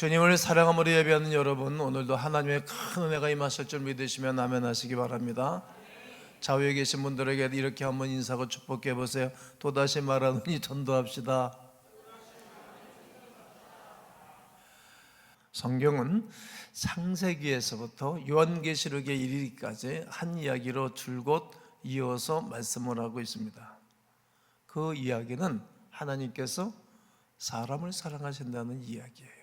주님을 사랑함으로 예배하는 여러분, 오늘도 하나님의 큰 은혜가 임하실 줄 믿으시면 아멘 하시기 바랍니다. 좌우에 계신 분들에게 이렇게 한번 인사하고 축복해 보세요. 또다시 말하노니 전도합시다. 성경은 창세기에서부터 요한계시록에 이르기까지 한 이야기로 줄곧 이어서 말씀을 하고 있습니다. 그 이야기는 하나님께서 사람을 사랑하신다는 이야기예요.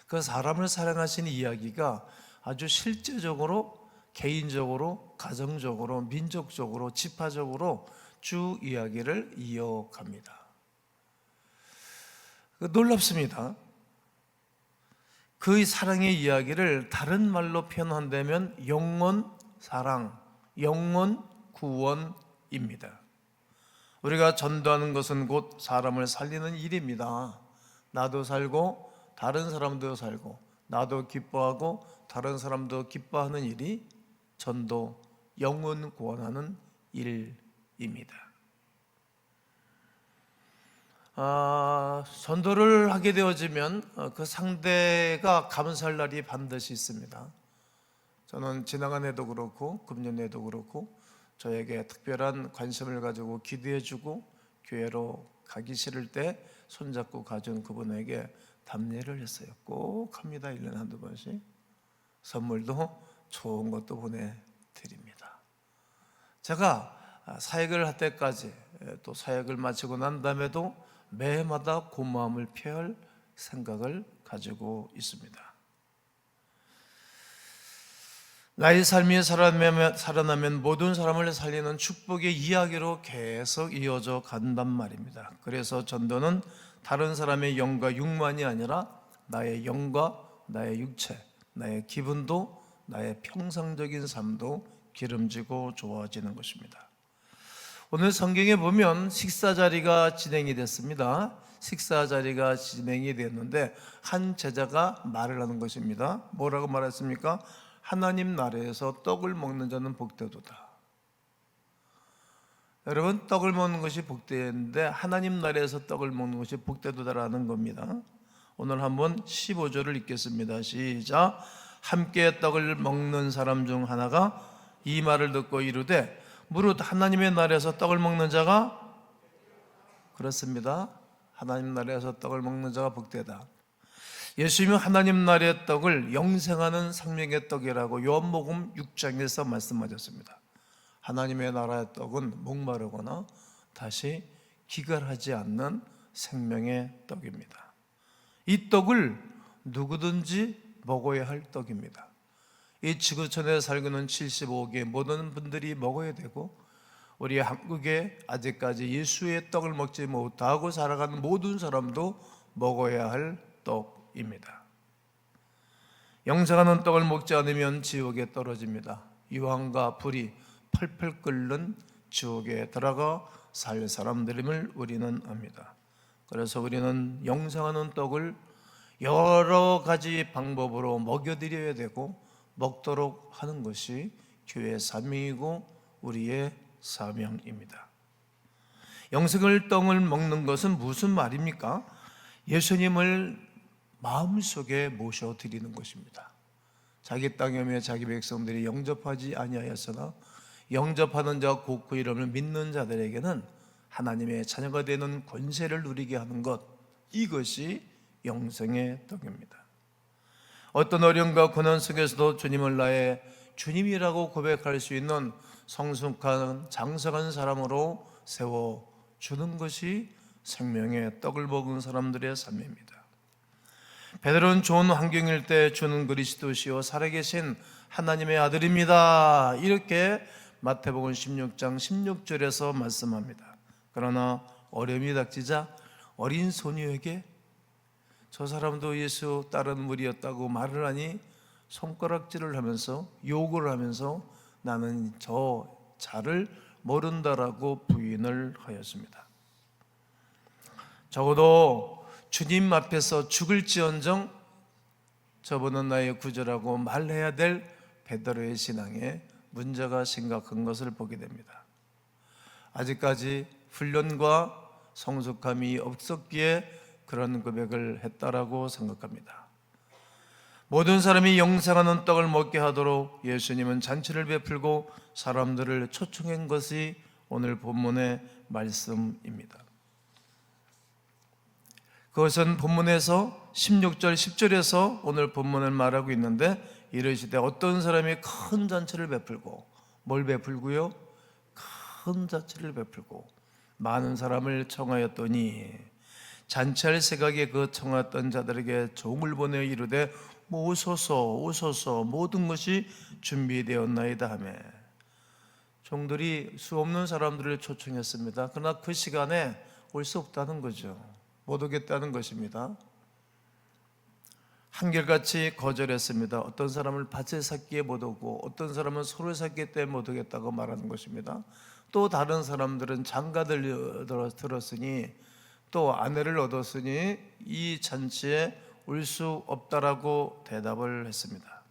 그 사람을 사랑하시는 이야기가 아주 실제적으로, 개인적으로, 가정적으로, 민족적으로, 지파적으로 쭉 이야기를 이어갑니다. 놀랍습니다. 그 사랑의 이야기를 다른 말로 표현한다면 영원 사랑, 영원 구원입니다. 우리가 전도하는 것은 곧 사람을 살리는 일입니다. 나도 살고 다른 사람도 살고, 나도 기뻐하고 다른 사람도 기뻐하는 일이 전도, 영혼 구원하는 일입니다. 전도를 하게 되어지면 그 상대가 감사할 날이 반드시 있습니다. 저는 지나간 해도 그렇고 금년에도 그렇고 저에게 특별한 관심을 가지고 기도해주고 교회로 가기 싫을 때 손잡고 가준 그분에게 답례를 했어요. 꼭 합니다. 1년에 한두 번씩. 선물도 좋은 것도 보내드립니다. 제가 사역을 할 때까지, 또 사역을 마치고 난 다음에도 매해마다 고마움을 표할 생각을 가지고 있습니다. 나의 삶이 살아나면 모든 사람을 살리는 축복의 이야기로 계속 이어져 간단 말입니다. 그래서 전도는 다른 사람의 영과 육만이 아니라 나의 영과 나의 육체, 나의 기분도, 나의 평상적인 삶도 기름지고 좋아지는 것입니다. 오늘 성경에 보면 식사 자리가 진행이 됐습니다. 식사 자리가 진행이 됐는데 한 제자가 말을 하는 것입니다. 뭐라고 말했습니까? 하나님 나라에서 떡을 먹는 자는 복되도다. 여러분, 떡을 먹는 것이 복되는데 하나님 나라에서 떡을 먹는 것이 복되도다라는 겁니다. 오늘 한번 15절을 읽겠습니다. 시작. 함께 떡을 먹는 사람 중 하나가 이 말을 듣고 이르되 무릇 하나님의 나라에서 떡을 먹는 자가, 그렇습니다, 하나님 나라에서 떡을 먹는 자가 복되다. 예수님은 하나님 나라의 떡을 영생하는 생명의 떡이라고 요한복음 6장에서 말씀하셨습니다. 하나님의 나라의 떡은 목마르거나 다시 기갈하지 않는 생명의 떡입니다. 이 떡을 누구든지 먹어야 할 떡입니다. 이 지구촌에 살고 있는 75억의 모든 분들이 먹어야 되고, 우리 한국에 아직까지 예수의 떡을 먹지 못하고 살아가는 모든 사람도 먹어야 할 떡입니다. 영생하는 떡을 먹지 않으면 지옥에 떨어집니다. 유황과 불이 펄펄 끓는 지옥에 들어가 살 사람들임을 우리는 압니다. 그래서 우리는 영생하는 떡을 여러 가지 방법으로 먹여드려야 되고 먹도록 하는 것이 교회의 사명이고 우리의 사명입니다. 영생의 떡을 먹는 것은 무슨 말입니까? 예수님을 마음속에 모셔드리는 것입니다. 자기 땅에 오며 자기 백성들이 영접하지 아니하였으나 영접하는 자 곧 그 이름을 믿는 자들에게는 하나님의 자녀가 되는 권세를 누리게 하는 것, 이것이 영생의 떡입니다. 어떤 어려움과 고난 속에서도 주님을 나의 주님이라고 고백할 수 있는 성숙한 장성한 사람으로 세워주는 것이 생명의 떡을 먹은 사람들의 삶입니다. 베드로는 좋은 환경일 때 주는 그리스도시요 살아계신 하나님의 아들입니다, 이렇게 마태복음 16장 16절에서 말씀합니다. 그러나 어려움이 닥치자 어린 소녀에게 저 사람도 예수 따르는 무리였다고 말을 하니 손가락질을 하면서 욕을 하면서 나는 저 자를 모른다라고 부인을 하였습니다. 적어도 주님 앞에서 죽을지언정 저분은 나의 구주라고 말해야 될 베드로의 신앙에 문제가 심각한 것을 보게 됩니다. 아직까지 훈련과 성숙함이 없었기에 그런 고백을 했다라고 생각합니다. 모든 사람이 영생하는 떡을 먹게 하도록 예수님은 잔치를 베풀고 사람들을 초청한 것이 오늘 본문의 말씀입니다. 그것은 본문에서 16절 10절에서 오늘 본문을 말하고 있는데, 이르시되 어떤 사람이 큰 잔치를 베풀고, 뭘 베풀고요? 큰 잔치를 베풀고 많은 사람을 청하였더니 잔치할 생각에 그 청하였던 자들에게 종을 보내어 이르되 오소서 오소서 모든 것이 준비되었나이다 하며, 종들이 수 없는 사람들을 초청했습니다. 그러나 그 시간에 올 수 없다는 거죠. 못 오겠다는 것입니다. 한결같이 거절했습니다. 어떤 사람을 밭을 샀기에 못 오고, 어떤 사람은 소를 샀기 때문에 못 오겠다고 말하는 것입니다. 또 다른 사람들은 장가를 들었으니 또 아내를 얻었으니 이 잔치에 올 수 없다라고 대답을 했습니다.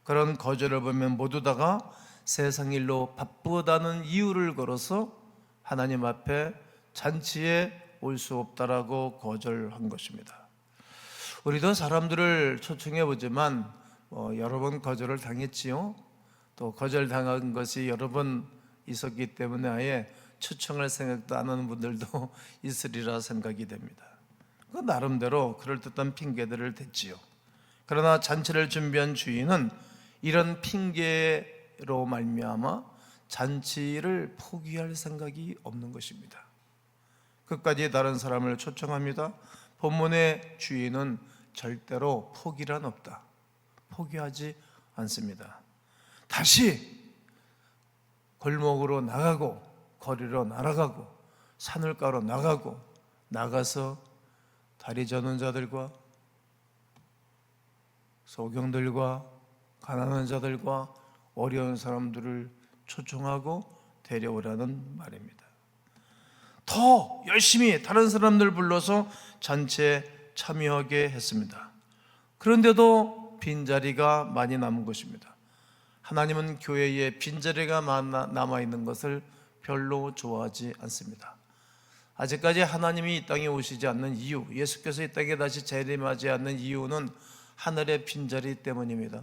그런 거절을 보면 모두 다가 세상 일로 바쁘다는 이유를 걸어서 하나님 앞에 잔치에 올 수 없다라고 거절한 것입니다. 우리도 사람들을 초청해 보지만 여러 번 거절을 당했지요. 또 거절당한 것이 여러 번 있었기 때문에 아예 초청할 생각도 안 하는 분들도 있으리라 생각이 됩니다. 그 나름대로 그럴듯한 핑계들을 댔지요. 그러나 잔치를 준비한 주인은 이런 핑계로 말미암아 잔치를 포기할 생각이 없는 것입니다. 끝까지 다른 사람을 초청합니다. 본문의 주인은 절대로 포기란 없다. 포기하지 않습니다. 다시 골목으로 나가고 거리로 날아가고 산울가로 나가서 다리 저는 자들과 소경들과 가난한 자들과 어려운 사람들을 초청하고 데려오라는 말입니다. 더 열심히 다른 사람들 불러서 잔치에 참여하게 했습니다. 그런데도 빈자리가 많이 남은 것입니다. 하나님은 교회에 빈자리가 남아있는 것을 별로 좋아하지 않습니다. 아직까지 하나님이 이 땅에 오시지 않는 이유, 예수께서 이 땅에 다시 재림하지 않는 이유는 하늘의 빈자리 때문입니다.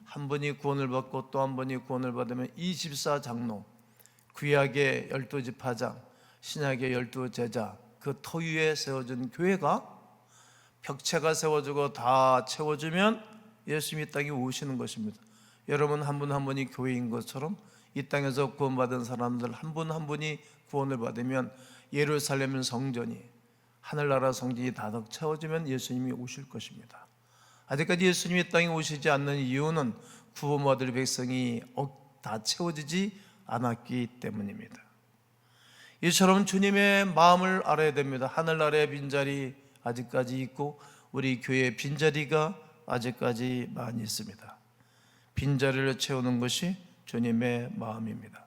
한 분이 구원을 받고 또 한 분이 구원을 받으면 24장로, 구약의 12지파장, 신약의 12제자, 그 터 위에 세워진 교회가 벽체가 세워지고 다 채워지면 예수님이 이 땅에 오시는 것입니다. 여러분 한 분 한 분이 교회인 것처럼 이 땅에서 구원받은 사람들 한 분 한 분이 구원을 받으면 예루살렘 성전이, 하늘나라 성전이 다득 채워지면 예수님이 오실 것입니다. 아직까지 예수님이 이 땅에 오시지 않는 이유는 구원받을 백성이 다 채워지지 않았기 때문입니다. 이처럼 주님의 마음을 알아야 됩니다. 하늘나라의 빈자리 아직까지 있고 우리 교회의 빈자리가 아직까지 많이 있습니다. 빈자리를 채우는 것이 주님의 마음입니다.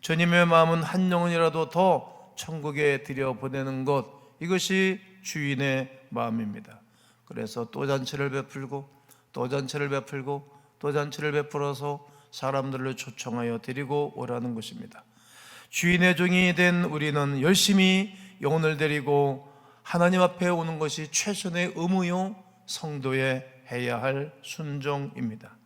주님의 마음은 한 영혼이라도 더 천국에 들여보내는 것, 이것이 주인의 마음입니다. 그래서 또 잔치를 베풀고 또 잔치를 베풀고 또 잔치를 베풀어서 사람들을 초청하여 데리고 오라는 것입니다. 주인의 종이 된 우리는 열심히 영혼을 데리고 하나님 앞에 오는 것이 최선의 의무요 성도의 해야 할 순종입니다.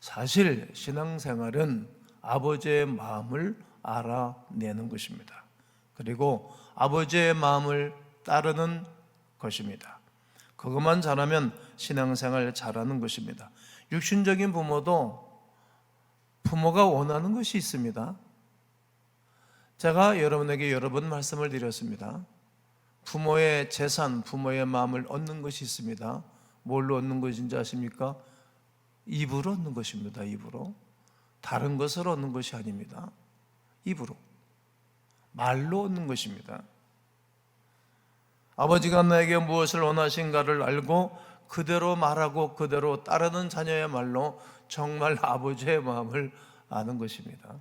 사실 신앙생활은 아버지의 마음을 알아내는 것입니다. 그리고 아버지의 마음을 따르는 것입니다. 그것만 잘하면 신앙생활 잘하는 것입니다. 육신적인 부모가 원하는 것이 있습니다. 제가 여러분에게 여러 번 말씀을 드렸습니다. 부모의 재산, 부모의 마음을 얻는 것이 있습니다. 뭘로 얻는 것인지 아십니까? 입으로 얻는 것입니다. 입으로. 다른 것을 얻는 것이 아닙니다. 입으로. 말로 얻는 것입니다. 아버지가 나에게 무엇을 원하신가를 알고 그대로 말하고 그대로 따르는 자녀야말로 정말 아버지의 마음을 아는 것입니다.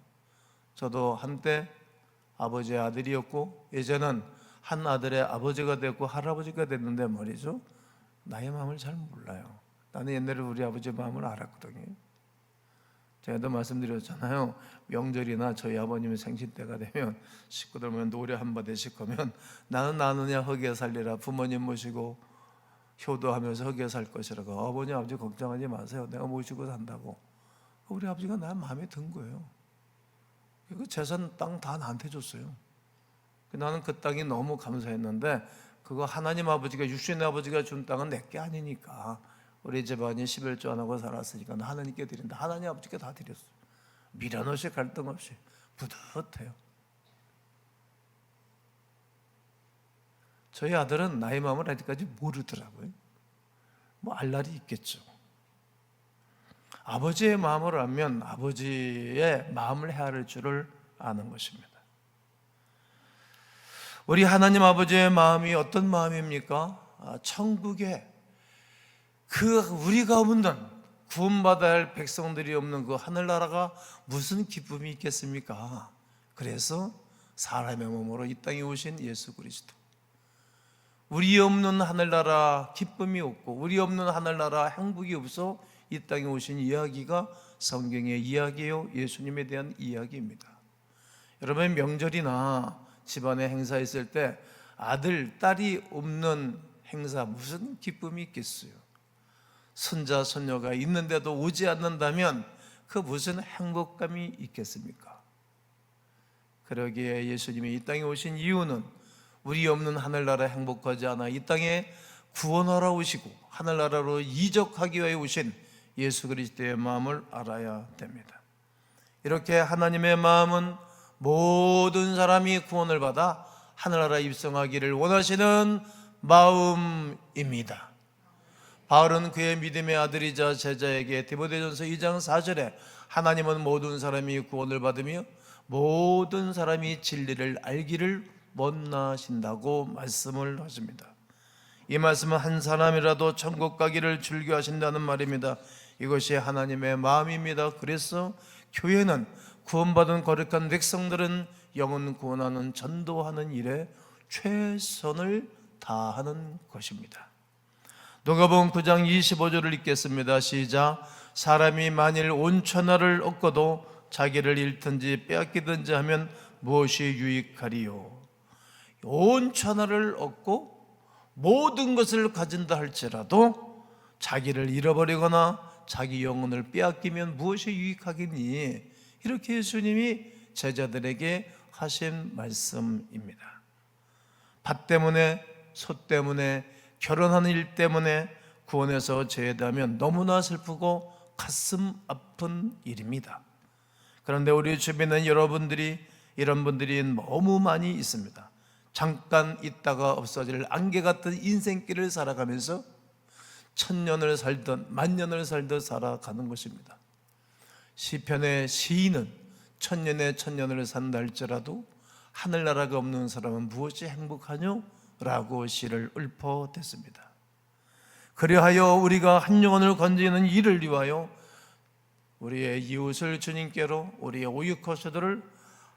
저도 한때 아버지의 아들이었고 이제는 한 아들의 아버지가 됐고 할아버지가 됐는데 말이죠, 나의 마음을 잘 몰라요. 나는 옛날에 우리 아버지의 마음을 알았거든요. 제가 말씀드렸잖아요. 명절이나 저희 아버님의 생신 때가 되면 식구들 모여 노래 한마디씩 하면 나는 나느냐 흙에 살리라, 부모님 모시고 효도하면서 흙에 살 것이라고. 아버님 아버지 걱정하지 마세요, 내가 모시고 산다고. 우리 아버지가 나 마음에 든 거예요. 그 재산 땅 다 나한테 줬어요. 나는 그 땅이 너무 감사했는데 그거 하나님 아버지가, 육신의 아버지가 준 땅은 내게 아니니까 우리 집안이 11조 안 하고 살았으니까 하나님께 드린다. 하나님 아버지께 다 드렸어요. 미련 없이 갈등 없이 뿌듯해요. 저희 아들은 나의 마음을 아직까지 모르더라고요. 뭐 알 날이 있겠죠. 아버지의 마음을 알면 아버지의 마음을 헤아릴 줄을 아는 것입니다. 우리 하나님 아버지의 마음이 어떤 마음입니까? 천국에 우리가 없는, 구원받아야 할 백성들이 없는 그 하늘나라가 무슨 기쁨이 있겠습니까? 그래서 사람의 몸으로 이 땅에 오신 예수 그리스도, 우리 없는 하늘나라 기쁨이 없고 우리 없는 하늘나라 행복이 없어 이 땅에 오신 이야기가 성경의 이야기요, 예수님에 대한 이야기입니다. 여러분, 명절이나 집안에 행사 있을 때 아들, 딸이 없는 행사 무슨 기쁨이 있겠어요? 손자, 손녀가 있는데도 오지 않는다면 그 무슨 행복감이 있겠습니까? 그러기에 예수님이 이 땅에 오신 이유는 우리 없는 하늘나라 행복하지 않아 이 땅에 구원하러 오시고 하늘나라로 이적하기 위해 오신 예수 그리스도의 마음을 알아야 됩니다. 이렇게 하나님의 마음은 모든 사람이 구원을 받아 하늘나라 입성하기를 원하시는 마음입니다. 바울은 그의 믿음의 아들이자 제자에게 디모데전서 2장 4절에 하나님은 모든 사람이 구원을 받으며 모든 사람이 진리를 알기를 원하신다고 말씀을 하십니다. 이 말씀은 한 사람이라도 천국 가기를 즐겨하신다는 말입니다. 이것이 하나님의 마음입니다. 그래서 교회는 구원받은 거룩한 백성들은 영혼 구원하는, 전도하는 일에 최선을 다하는 것입니다. 누가복음 9장 25절을 읽겠습니다. 시작. 사람이 만일 온 천하를 얻고도 자기를 잃든지 빼앗기든지 하면 무엇이 유익하리요? 온 천하를 얻고 모든 것을 가진다 할지라도 자기를 잃어버리거나 자기 영혼을 빼앗기면 무엇이 유익하겠니? 이렇게 예수님이 제자들에게 하신 말씀입니다. 밭 때문에, 소 때문에, 결혼하는 일 때문에 구원에서 제외되면 너무나 슬프고 가슴 아픈 일입니다. 그런데 우리 주변에 여러분들이, 이런 분들이 너무 많이 있습니다. 잠깐 있다가 없어질 안개 같은 인생길을 살아가면서 천년을 살든 만년을 살든 살아가는 것입니다. 시편의 시인은 천년의 천년을 산다 할지라도 하늘나라가 없는 사람은 무엇이 행복하뇨? 라고 시를 읊어댔습니다. 그리하여 우리가 한 영혼을 건지는 일을 위하여 우리의 이웃을 주님께로, 우리의 오육허수들을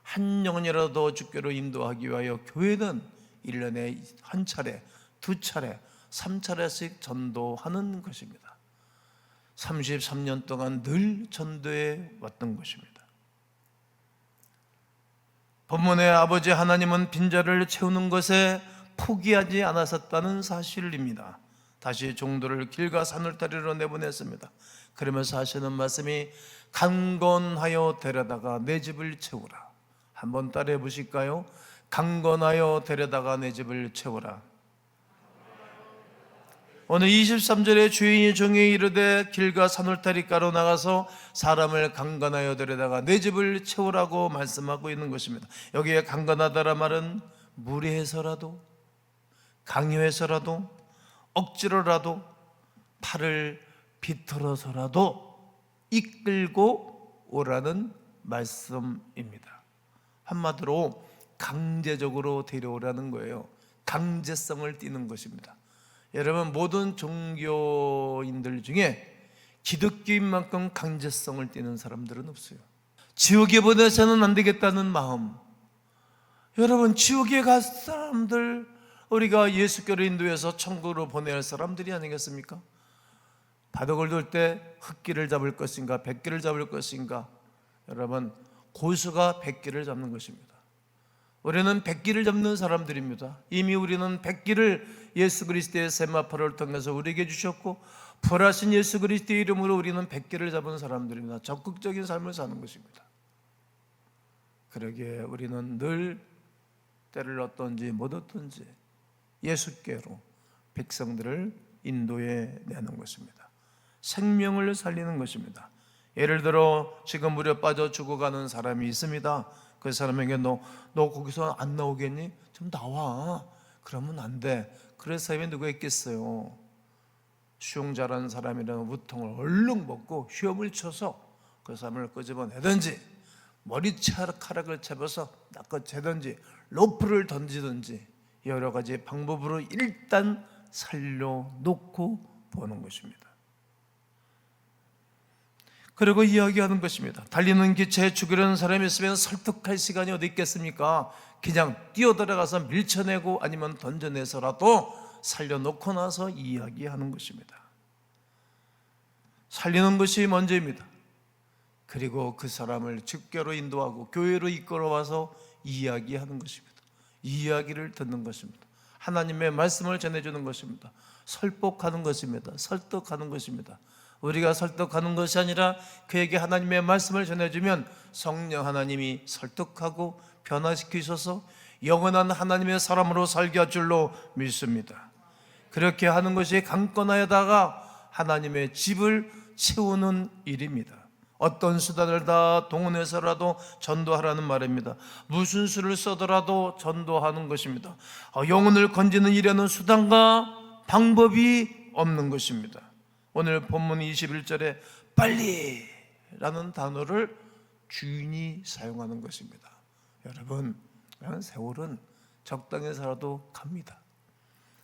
한 영혼이라도 주께로 인도하기 위하여 교회는 1년에 한 차례, 두 차례, 3차례씩 전도하는 것입니다. 33년 동안 늘 전도해 왔던 것입니다. 본문의 아버지 하나님은 빈자리를 채우는 것에 포기하지 않았었다는 사실입니다. 다시 종들을 길과 산울타리로 내보냈습니다. 그러면서 하시는 말씀이 강건하여 데려다가 내 집을 채우라. 한번 따라해 보실까요? 강건하여 데려다가 내 집을 채우라. 오늘 23절에 주인이 종에게 이르되 길과 산울타리가로 나가서 사람을 강건하여 데려다가 내 집을 채우라고 말씀하고 있는 것입니다. 여기에 강건하다라 말은 무리해서라도, 강요해서라도, 억지로라도, 팔을 비틀어서라도 이끌고 오라는 말씀입니다. 한마디로 강제적으로 데려오라는 거예요. 강제성을 띠는 것입니다. 여러분, 모든 종교인들 중에 기독교인만큼 강제성을 띠는 사람들은 없어요. 지옥에 보내서는 안 되겠다는 마음. 여러분, 지옥에 갈 사람들, 우리가 예수께로 인도해서 천국으로 보내야 할 사람들이 아니겠습니까? 바둑을 둘 때 흑기를 잡을 것인가 백기를 잡을 것인가? 여러분, 고수가 백기를 잡는 것입니다. 우리는 백기를 잡는 사람들입니다. 이미 우리는 백기를 예수 그리스도의 세마포를 통해서 우리에게 주셨고, 부활하신 예수 그리스도의 이름으로 우리는 백기를 잡은 사람들입니다. 적극적인 삶을 사는 것입니다. 그러기에 우리는 늘 때를 얻든지 못 얻든지 예수께로 백성들을 인도해 내는 것입니다. 생명을 살리는 것입니다. 예를 들어 지금 물에 빠져 죽어가는 사람이 있습니다. 그 사람에게 너 거기서 안 나오겠니? 좀 나와. 그러면 안 돼. 그럴 사람이 누가 있겠어요? 수용자라는 사람이라는 우통을 얼른 먹고 휘엄을 쳐서 그 사람을 끄집어내든지, 머리카락을 잡아서 낚아채든지, 로프를 던지든지 여러 가지 방법으로 일단 살려놓고 보는 것입니다. 그리고 이야기하는 것입니다. 달리는 기차에 죽이려는 사람이 있으면 설득할 시간이 어디 있겠습니까? 그냥 뛰어들어가서 밀쳐내고 아니면 던져내서라도 살려놓고 나서 이야기하는 것입니다. 살리는 것이 먼저입니다. 그리고 그 사람을 직교로 인도하고 교회로 이끌어와서 이야기하는 것입니다. 이야기를 듣는 것입니다. 하나님의 말씀을 전해주는 것입니다. 설득하는 것입니다. 설득하는 것입니다. 우리가 설득하는 것이 아니라 그에게 하나님의 말씀을 전해주면 성령 하나님이 설득하고 변화시키셔서 영원한 하나님의 사람으로 살게 할 줄로 믿습니다. 그렇게 하는 것이 강권하여다가 하나님의 집을 채우는 일입니다. 어떤 수단을 다 동원해서라도 전도하라는 말입니다. 무슨 수를 써더라도 전도하는 것입니다. 영혼을 건지는 일에는 수단과 방법이 없는 것입니다. 오늘 본문 21절에 빨리라는 단어를 주인이 사용하는 것입니다. 여러분, 세월은 적당히 살아도 갑니다.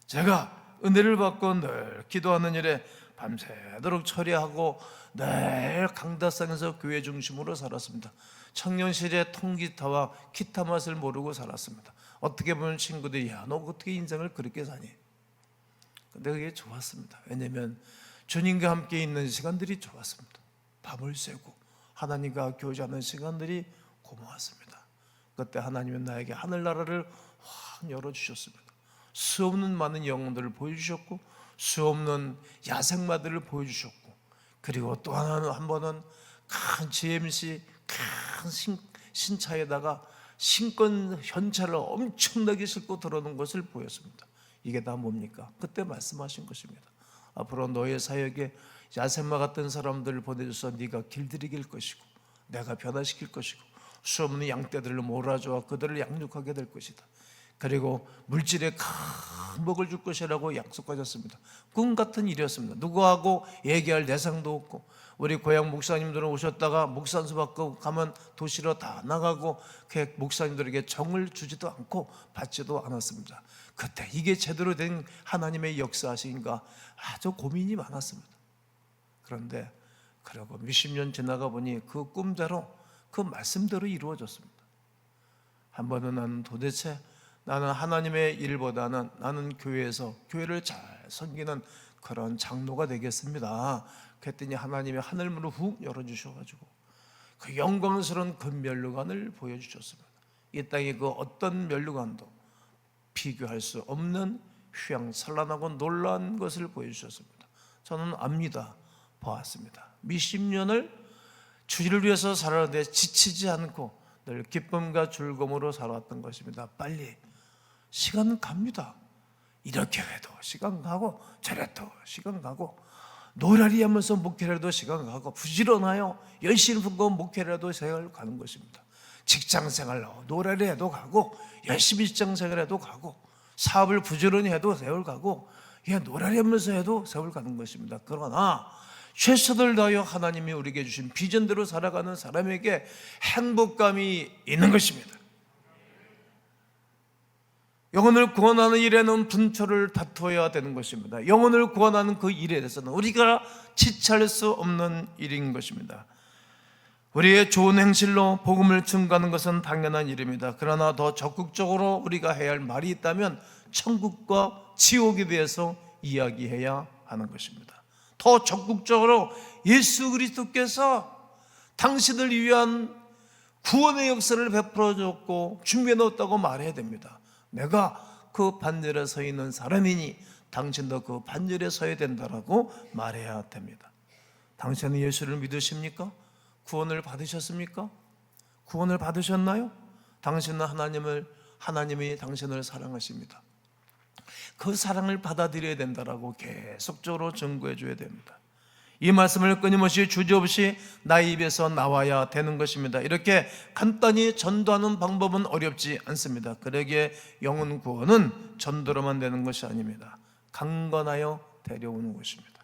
제가 은혜를 받고 늘 기도하는 일에 밤새도록 처리하고 늘 강다상에서 교회 중심으로 살았습니다. 청년시절에 통기타와 기타 맛을 모르고 살았습니다. 어떻게 보면 친구들이 야, 너 어떻게 인생을 그렇게 사니? 근데 그게 좋았습니다. 왜냐하면 주님과 함께 있는 시간들이 좋았습니다. 밤을 새고 하나님과 교제하는 시간들이 고마웠습니다. 그때 하나님은 나에게 하늘나라를 확 열어주셨습니다. 수없는 많은 영혼들을 보여주셨고 수없는 야생마들을 보여주셨고, 그리고 또 한 번은 큰 GMC 큰 신차에다가 신권 현찰을 엄청나게 싣고 들어오는 것을 보였습니다. 이게 다 뭡니까? 그때 말씀하신 것입니다. 앞으로 너의 사역에 야생마 같은 사람들을 보내줘서 네가 길들이길 것이고 내가 변화시킬 것이고 수없는 양떼들을 몰아줘 그들을 양육하게 될 것이다. 그리고 물질에 큰 복을 줄 것이라고 약속하셨습니다. 꿈 같은 일이었습니다. 누구하고 얘기할 대상도 없고, 우리 고향 목사님들은 오셨다가 목산수 받고 가면 도시로 다 나가고 그 목사님들에게 정을 주지도 않고 받지도 않았습니다. 그때 이게 제대로 된 하나님의 역사하신가 아주 고민이 많았습니다. 그런데 그러고 몇십 년 지나가 보니 그 꿈대로 그 말씀대로 이루어졌습니다. 한 번은 나는 하나님의 일보다는 나는 교회에서 교회를 잘 섬기는 그런 장로가 되겠습니다. 그랬더니 하나님의 하늘문을 훅 열어주셔가지고 그 영광스러운 그 면류관을 보여주셨습니다. 이 땅의 그 어떤 면류관도 비교할 수 없는 휘황찬란하고 놀라운 것을 보여주셨습니다. 저는 압니다. 보았습니다. 몇십 년을 주를 위해서 살아왔는데 지치지 않고 늘 기쁨과 즐거움으로 살아왔던 것입니다. 빨리 시간은 갑니다. 이렇게 해도 시간 가고 저래도 시간 가고, 노라리 하면서 목회를 해도 시간 가고, 부지런하여 열심히 하고 목회를 해도 세월 가는 것입니다. 직장생활 노라리 해도 가고, 열심히 직장생활 해도 가고, 사업을 부지런히 해도 세월 가고, 노라리 하면서 해도 세월 가는 것입니다. 그러나 최선을 다하여 하나님이 우리에게 주신 비전대로 살아가는 사람에게 행복감이 있는 것입니다. 영혼을 구원하는 일에는 분초를 다투어야 되는 것입니다. 영혼을 구원하는 그 일에 대해서는 우리가 지체할 수 없는 일인 것입니다. 우리의 좋은 행실로 복음을 증거하는 것은 당연한 일입니다. 그러나 더 적극적으로 우리가 해야 할 말이 있다면 천국과 지옥에 대해서 이야기해야 하는 것입니다. 더 적극적으로 예수 그리스도께서 당신을 위한 구원의 역사를 베풀어 줬고 준비해 놓았다고 말해야 됩니다. 내가 그 반열에 서 있는 사람이니 당신도 그 반열에 서야 된다라고 말해야 됩니다. 당신은 예수를 믿으십니까? 구원을 받으셨습니까? 구원을 받으셨나요? 당신은 하나님이 당신을 사랑하십니다. 그 사랑을 받아들여야 된다라고 계속적으로 증거해 줘야 됩니다. 이 말씀을 끊임없이 주저없이 나의 입에서 나와야 되는 것입니다. 이렇게 간단히 전도하는 방법은 어렵지 않습니다. 그러기에 영혼 구원은 전도로만 되는 것이 아닙니다. 강건하여 데려오는 것입니다.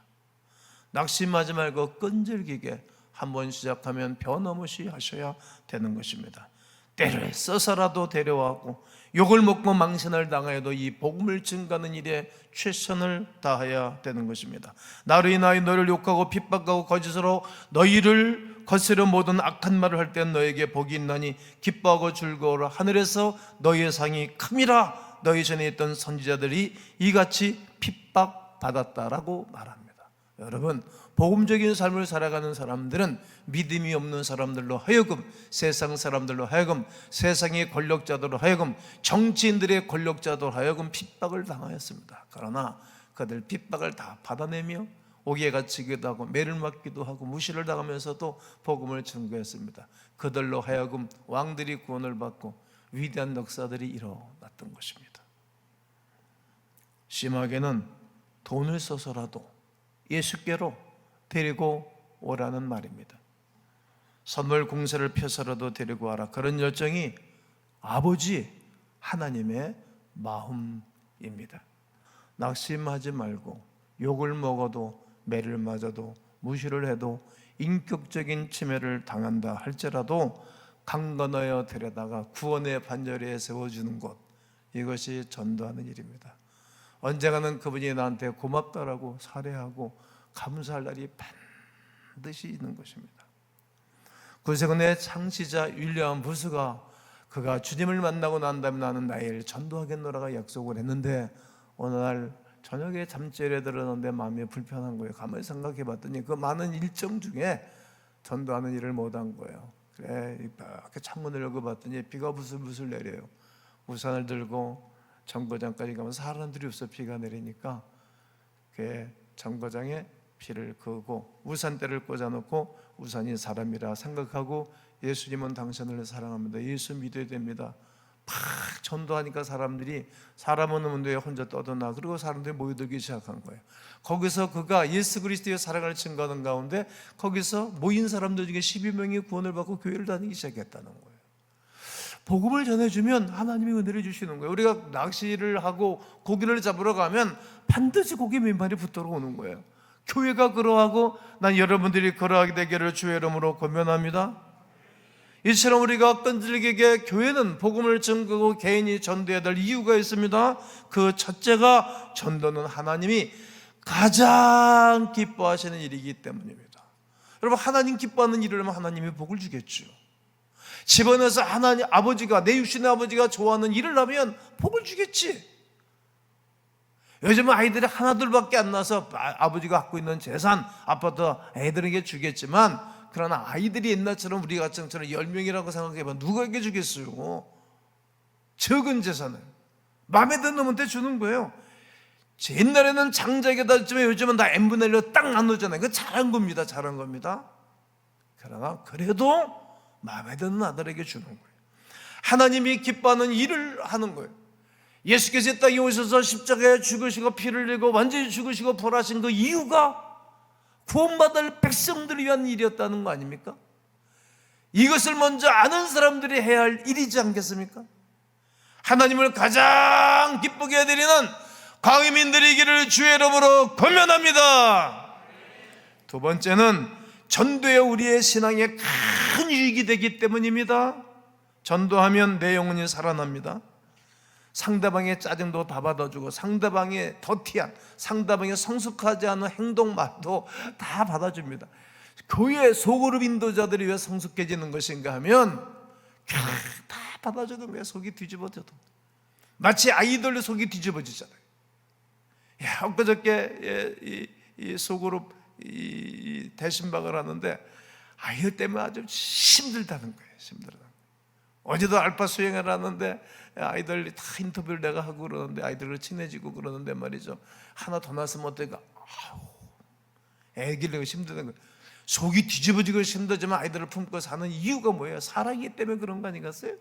낙심하지 말고 끈질기게 한번 시작하면 변함없이 하셔야 되는 것입니다. 때를 써서라도 데려와고 욕을 먹고 망신을 당하여도 이 복음을 증가하는 일에 최선을 다해야 되는 것입니다. 나로 인하여 너를 욕하고 핍박하고 거짓으로 너희를 거스려 모든 악한 말을 할 때 너에게 복이 있나니 기뻐하고 즐거워라. 하늘에서 너희의 상이 큼이라. 너희 전에 있던 선지자들이 이같이 핍박받았다라고 말합니다. 여러분, 복음적인 삶을 살아가는 사람들은 믿음이 없는 사람들로 하여금, 세상 사람들로 하여금, 세상의 권력자들로 하여금, 정치인들의 권력자들로 하여금 핍박을 당하였습니다. 그러나 그들 핍박을 다 받아내며 옥에 갇히기도 하고 매를 맞기도 하고 무시를 당하면서도 복음을 증거했습니다. 그들로 하여금 왕들이 구원을 받고 위대한 역사들이 일어났던 것입니다. 심하게는 돈을 써서라도 예수께로 데리고 오라는 말입니다. 선물 공세를 펴서라도 데리고 와라. 그런 열정이 아버지 하나님의 마음입니다. 낙심하지 말고 욕을 먹어도 매를 맞아도 무시를 해도 인격적인 침해를 당한다 할지라도 강건하여 데려다가 구원의 반열에 세워주는 것, 이것이 전도하는 일입니다. 언젠가는 그분이 나한테 고맙다라고 사례하고 감사할 날이 반드시 있는 것입니다. 구세군의 창시자 윌리엄 부스가 그가 주님을 만나고 난 다음에 나는 나를 전도하겠노라고 약속을 했는데 어느 날 저녁에 잠자리에 들었는데 마음이 불편한 거예요. 가만히 생각해 봤더니 그 많은 일정 중에 전도하는 일을 못한 거예요. 그래, 이렇게 창문을 열고 봤더니 비가 부슬부슬 내려요. 우산을 들고 정거장까지 가면 사람들이 없어. 비가 내리니까 그 정거장에 비를 그고 우산대를 꽂아놓고 우산이 사람이라 생각하고 예수님은 당신을 사랑합니다. 예수 믿어야 됩니다. 막 전도하니까 사람들이 사람은 없는데 혼자 떠드나. 그리고 사람들이 모여들기 시작한 거예요. 거기서 그가 예수 그리스도의 사랑을 증거하는 가운데 거기서 모인 사람들 중에 12명이 구원을 받고 교회를 다니기 시작했다는 거예요. 복음을 전해주면 하나님이 은혜를 주시는 거예요. 우리가 낚시를 하고 고기를 잡으러 가면 반드시 고기 맨발이 붙들어 오는 거예요. 교회가 그러하고 난 여러분들이 그러하게 되기를 주의 이름으로 권면합니다. 이처럼 우리가 끈질기게 교회는 복음을 증거하고 개인이 전도해야 될 이유가 있습니다. 그 첫째가 전도는 하나님이 가장 기뻐하시는 일이기 때문입니다. 여러분, 하나님 기뻐하는 일을 하면 하나님이 복을 주겠죠. 집안에서 하나님 아버지가, 내 육신의 아버지가 좋아하는 일을 하면 복을 주겠지. 요즘은 아이들이 하나둘밖에 안 나서 아버지가 갖고 있는 재산, 아파트 애들에게 주겠지만, 그러나 아이들이 옛날처럼 우리 가정처럼 10명이라고 생각해봐. 누구에게 주겠어요? 적은 재산을 마음에 드는 놈한테 주는 거예요. 옛날에는 장자에게다 줬지만 요즘은 다 n분의 1로 딱 나누잖아요. 그거 잘한 겁니다. 잘한 겁니다. 그러나 그래도 마음에 드는 아들에게 주는 거예요. 하나님이 기뻐하는 일을 하는 거예요. 예수께서 이 땅에 오셔서 십자가에 죽으시고 피를 흘리고 완전히 죽으시고 부활하신 그 이유가 구원받을 백성들을 위한 일이었다는 거 아닙니까? 이것을 먼저 아는 사람들이 해야 할 일이지 않겠습니까? 하나님을 가장 기쁘게 해드리는 광의민들이기를 주의 이름으로 권면합니다. 두 번째는 전도에 우리의 신앙에 큰 유익이 되기 때문입니다. 전도하면 내 영혼이 살아납니다. 상대방의 짜증도 다 받아주고 상대방의 더티한, 상대방의 성숙하지 않은 행동, 말도 다 받아줍니다. 교회 소그룹 인도자들이 왜 성숙해지는 것인가 하면 다 받아주는 거예요. 속이 뒤집어져도 마치 아이들의 속이 뒤집어지잖아요. 엊그저께 이 소그룹 이 대신박을 하는데 아이들 때문에 아주 힘들다는 거예요. 힘들다. 어제도 알파 수행을 하는데 아이들이 다 인터뷰를 내가 하고 그러는데 아이들과 친해지고 그러는데 말이죠. 하나 더 낳았으면 어떨까? 애기를 힘드는 거예요. 속이 뒤집어지고 힘들지만 아이들을 품고 사는 이유가 뭐예요? 사랑이기 때문에 그런 거 아니겠어요?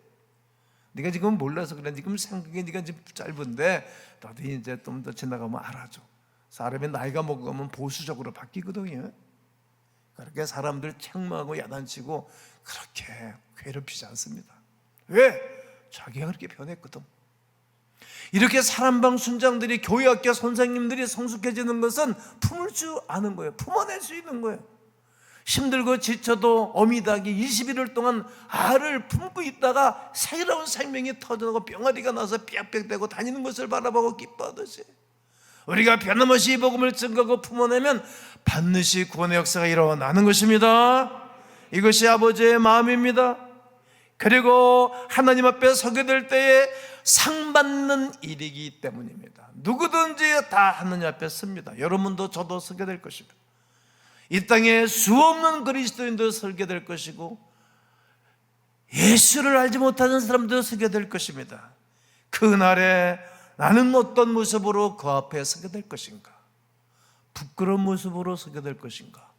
네가 지금 몰라서 그래. 지금 생각이 네가 지금 짧은데 너도 이제 좀 더 지나가면 알아줘. 사람이 나이가 먹으면 보수적으로 바뀌거든요. 그렇게 사람들 책망하고 야단치고 그렇게 괴롭히지 않습니다. 왜? 자기가 그렇게 변했거든. 이렇게 사람방 순장들이 교회학교 선생님들이 성숙해지는 것은 품을 줄 아는 거예요. 품어낼 수 있는 거예요. 힘들고 지쳐도 어미닭이 21일 동안 알을 품고 있다가 새로운 생명이 터져나고 병아리가 나서 빽빽대고 다니는 것을 바라보고 기뻐하듯이 우리가 변함없이 복음을 증거하고 품어내면 반드시 구원의 역사가 일어나는 것입니다. 이것이 아버지의 마음입니다. 그리고 하나님 앞에 서게 될 때에 상 받는 일이기 때문입니다. 누구든지 다 하나님 앞에 섭니다. 여러분도 저도 서게 될 것입니다. 이 땅에 수없는 그리스도인도 서게 될 것이고 예수를 알지 못하는 사람도 서게 될 것입니다. 그날에 나는 어떤 모습으로 그 앞에 서게 될 것인가? 부끄러운 모습으로 서게 될 것인가?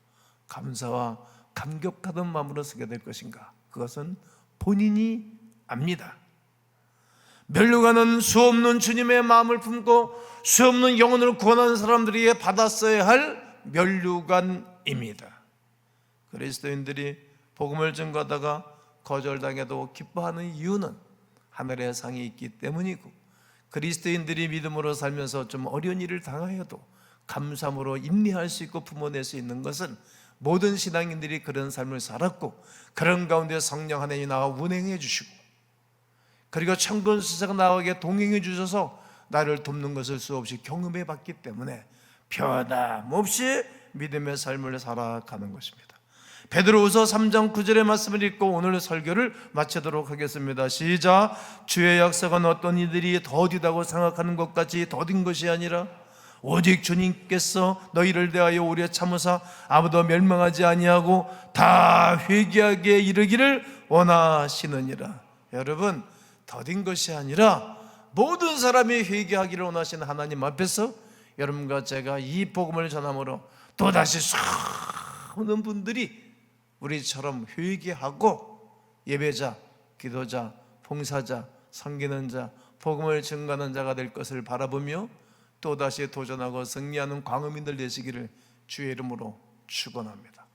감사와 감격하던 마음으로 서게 될 것인가? 그것은 본인이 압니다. 멸류관은 수없는 주님의 마음을 품고 수없는 영혼을 구원하는 사람들이 받았어야 할 멸류관입니다. 그리스도인들이 복음을 전가하다가 거절당해도 기뻐하는 이유는 하늘의 상이 있기 때문이고 그리스도인들이 믿음으로 살면서 좀 어려운 일을 당하여도 감사함으로 인내할 수 있고 품어낼 수 있는 것은 모든 신앙인들이 그런 삶을 살았고 그런 가운데 성령 하나님이 나와 운행해 주시고 그리고 천군 수사가 나에게 동행해 주셔서 나를 돕는 것을 수없이 경험해 봤기 때문에 변함없이 믿음의 삶을 살아가는 것입니다. 베드로후서 3장 9절의 말씀을 읽고 오늘 설교를 마치도록 하겠습니다. 시작. 주의 약속은 어떤 이들이 더디다고 생각하는 것 같이 더딘 것이 아니라 오직 주님께서 너희를 대하여 오래 참으사 아무도 멸망하지 아니하고 다 회개하게 이르기를 원하시느니라. 여러분, 더딘 것이 아니라 모든 사람이 회개하기를 원하시는 하나님 앞에서 여러분과 제가 이 복음을 전함으로 또다시 수많은 분들이 우리처럼 회개하고 예배자, 기도자, 봉사자, 섬기는 자, 복음을 증거하는 자가 될 것을 바라보며 또다시 도전하고 승리하는 광음인들 되시기를 주의 이름으로 축원합니다.